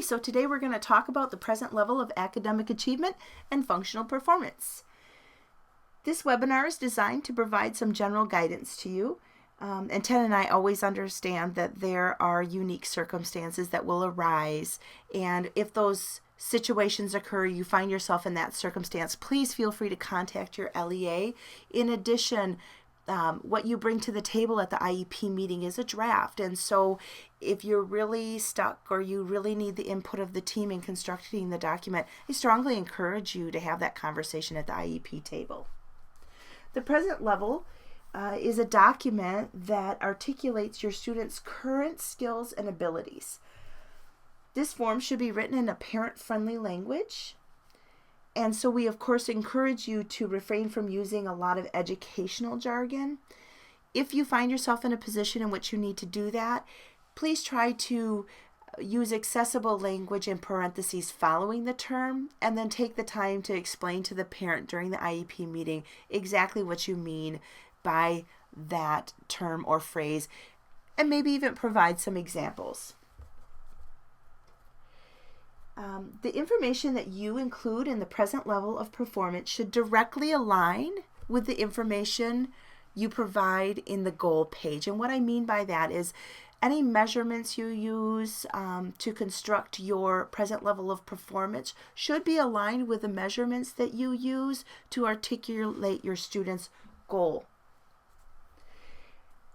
so today we're going to talk about the present level of academic achievement and functional performance. This webinar is designed to provide some general guidance to you. And Ted and I always understand that there are unique circumstances that will arise, and if those situations occur, you find yourself in that circumstance, please feel free to contact your LEA. In addition, what you bring to the table at the IEP meeting is a draft, and so if you're really stuck or you really need the input of the team in constructing the document, I strongly encourage you to have that conversation at the IEP table. The present level is a document that articulates your students' current skills and abilities. This form should be written in a parent-friendly language, and so we of course encourage you to refrain from using a lot of educational jargon. If you find yourself in a position in which you need to do that, please try to use accessible language in parentheses following the term, and then take the time to explain to the parent during the IEP meeting exactly what you mean by that term or phrase, and maybe even provide some examples. The information that you include in the present level of performance should directly align with the information you provide in the goal page. And what I mean by that is any measurements you use to construct your present level of performance should be aligned with the measurements that you use to articulate your student's goal.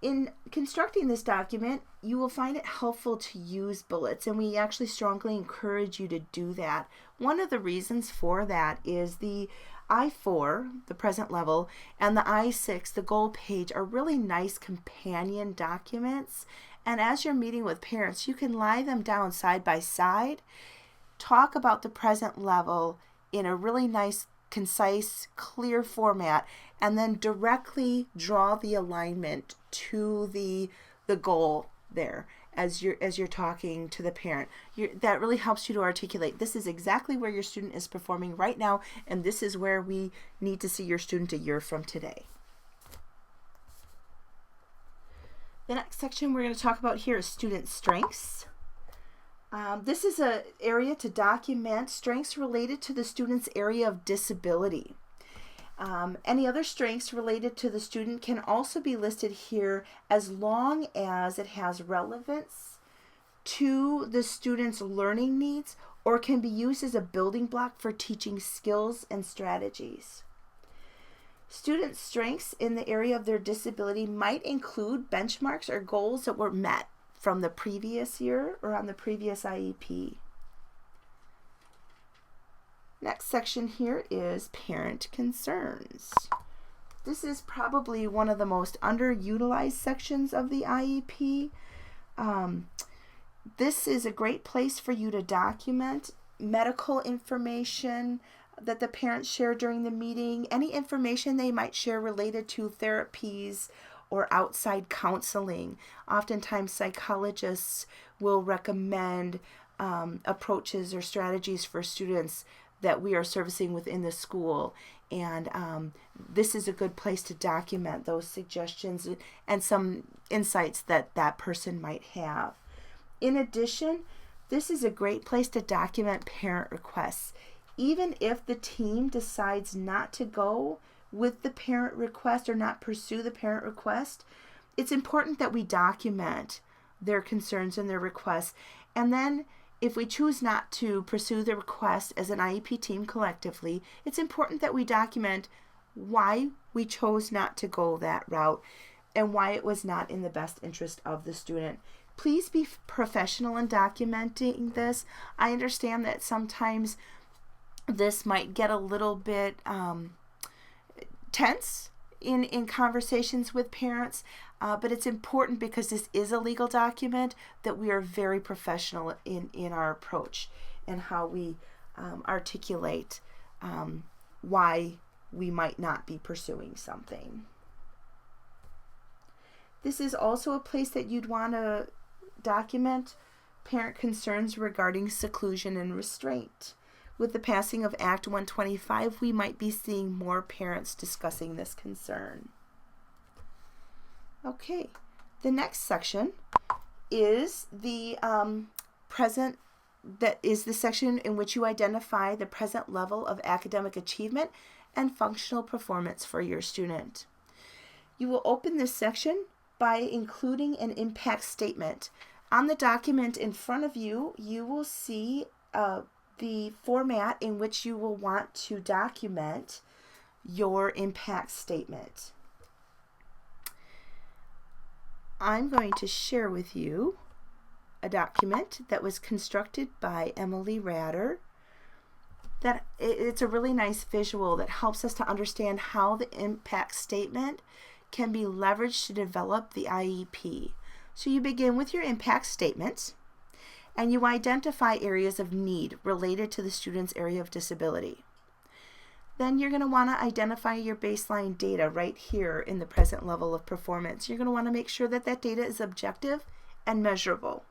In constructing this document, you will find it helpful to use bullets, and we actually strongly encourage you to do that. One of the reasons for that is the I-4, the present level, and the I-6, the goal page, are really nice companion documents. And as you're meeting with parents, you can lie them down side by side, talk about the present level in a really nice, concise, clear format, and then directly draw the alignment to the goal there as you're talking to the parent. That really helps you to articulate, this is exactly where your student is performing right now, and this is where we need to see your student a year from today. The next section we're going to talk about here is student strengths. This is an area to document strengths related to the student's area of disability. Any other strengths related to the student can also be listed here as long as it has relevance to the student's learning needs or can be used as a building block for teaching skills and strategies. Student strengths in the area of their disability might include benchmarks or goals that were met from the previous year or on the previous IEP. Next section here is parent concerns. This is probably one of the most underutilized sections of the IEP. This is a great place for you to document medical information that the parents share during the meeting, any information they might share related to therapies or outside counseling. Oftentimes psychologists will recommend approaches or strategies for students that we are servicing within the school, and this is a good place to document those suggestions and some insights that that person might have. In addition, this is a great place to document parent requests. Even if the team decides not to go with the parent request or not pursue the parent request, it's important that we document their concerns and their requests. And then if we choose not to pursue the request as an IEP team collectively, it's important that we document why we chose not to go that route and why it was not in the best interest of the student. Please be professional in documenting this. I understand that sometimes this might get a little bit tense in conversations with parents, but it's important because this is a legal document that we are very professional in our approach and how we articulate why we might not be pursuing something. This is also a place that you'd want to document parent concerns regarding seclusion and restraint. With the passing of Act 125, we might be seeing more parents discussing this concern. Okay, the next section is the present that is the section in which you identify the present level of academic achievement and functional performance for your student. You will open this section by including an impact statement. On the document in front of you, you will see the format in which you will want to document your impact statement. I'm going to share with you a document that was constructed by Emily Ratter. That it's a really nice visual that helps us to understand how the impact statement can be leveraged to develop the IEP. So you begin with your impact statement and you identify areas of need related to the student's area of disability. Then you're going to want to identify your baseline data right here in the present level of performance. You're going to want to make sure that that data is objective and measurable.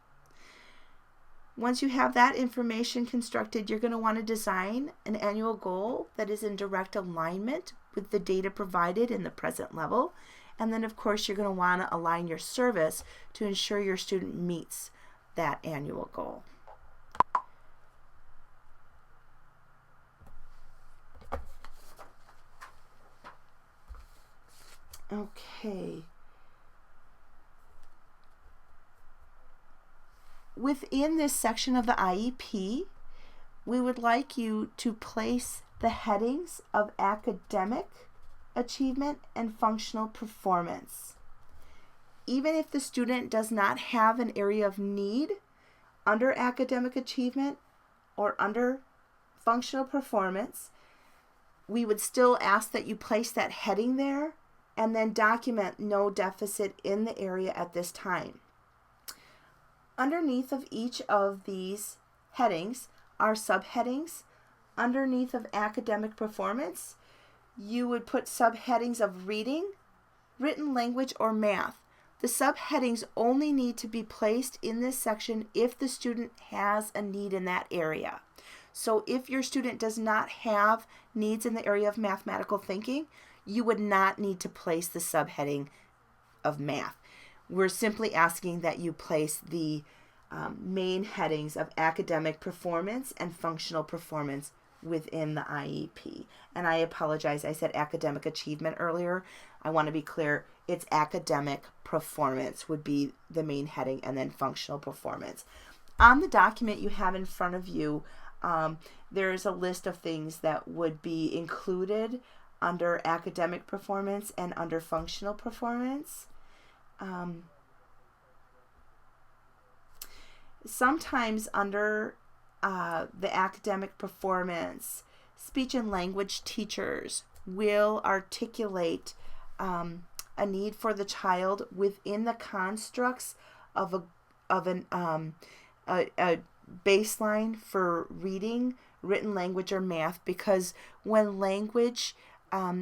Once you have that information constructed, you're going to want to design an annual goal that is in direct alignment with the data provided in the present level. And then, of course, you're going to want to align your service to ensure your student meets that annual goal. Okay. Within this section of the IEP, we would like you to place the headings of academic achievement and functional performance. Even if the student does not have an area of need under academic achievement or under functional performance, we would still ask that you place that heading there and then document no deficit in the area at this time. Underneath of each of these headings are subheadings. Underneath of academic performance, you would put subheadings of reading, written language, or math. The subheadings only need to be placed in this section if the student has a need in that area. So if your student does not have needs in the area of mathematical thinking, you would not need to place the subheading of math. We're simply asking that you place the main headings of academic performance and functional performance within the IEP. And I apologize, I said academic achievement earlier. I want to be clear, it's academic performance would be the main heading, and then functional performance. On the document you have in front of you, there is a list of things that would be included under academic performance and under functional performance. Sometimes under the academic performance, speech and language teachers will articulate a need for the child within the constructs of a baseline for reading, written language, or math, because when language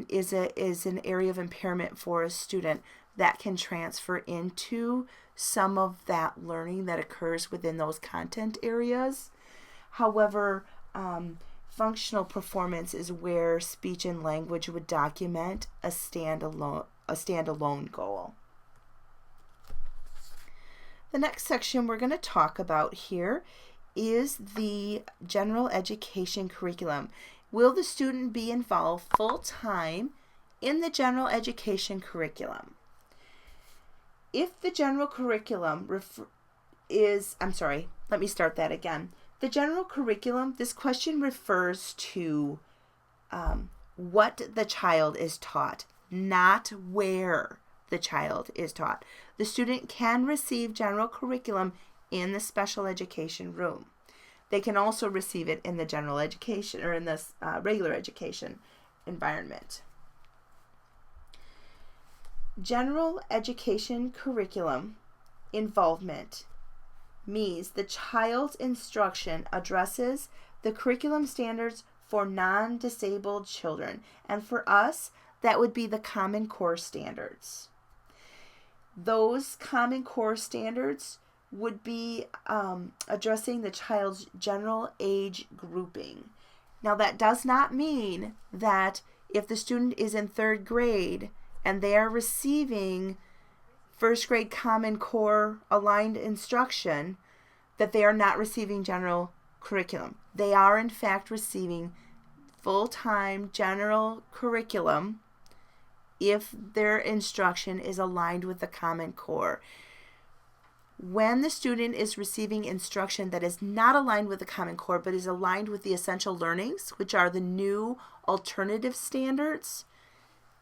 is an area of impairment for a student, that can transfer into some of that learning that occurs within those content areas. However, functional performance is where speech and language would document a standalone goal. The next section we're going to talk about here is the general education curriculum. Will the student be involved full-time in the general education curriculum? If the general curriculum let me start that again. The general curriculum, this question refers to what the child is taught, not where the child is taught. The student can receive general curriculum in the special education room. They can also receive it in the general education or in the regular education environment. General education curriculum involvement means the child's instruction addresses the curriculum standards for non-disabled children, and for us, that would be the Common Core standards. Those Common Core standards would be addressing the child's general age grouping. Now, that does not mean that if the student is in 3rd grade and they are receiving 1st grade Common Core aligned instruction, that they are not receiving general curriculum. They are in fact receiving full-time general curriculum if their instruction is aligned with the Common Core. When the student is receiving instruction that is not aligned with the Common Core but is aligned with the essential learnings, which are the new alternative standards,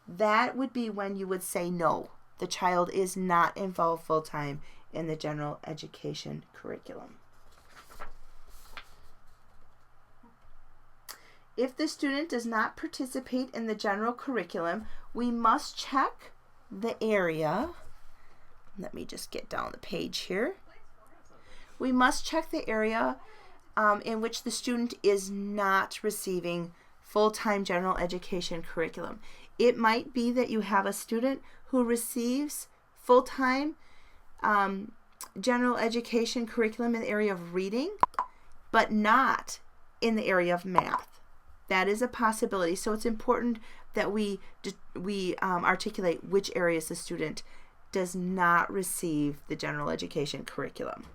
that would be when you would say no, the child is not involved full-time in the general education curriculum. If the student does not participate in the general curriculum, we must check the area. Let me just get down the page here. We must check the area in which the student is not receiving full-time general education curriculum. It might be that you have a student who receives full-time general education curriculum in the area of reading, but not in the area of math. That is a possibility. So it's important that we articulate which areas the student does not receive the general education curriculum.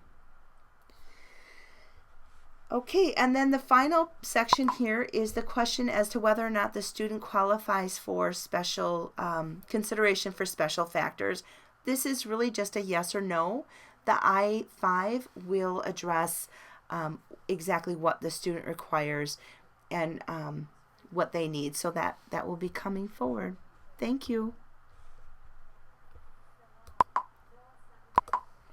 Okay, and then the final section here is the question as to whether or not the student qualifies for special consideration for special factors. This is really just a yes or no. The I-5 will address exactly what the student requires and what they need. So that will be coming forward. Thank you.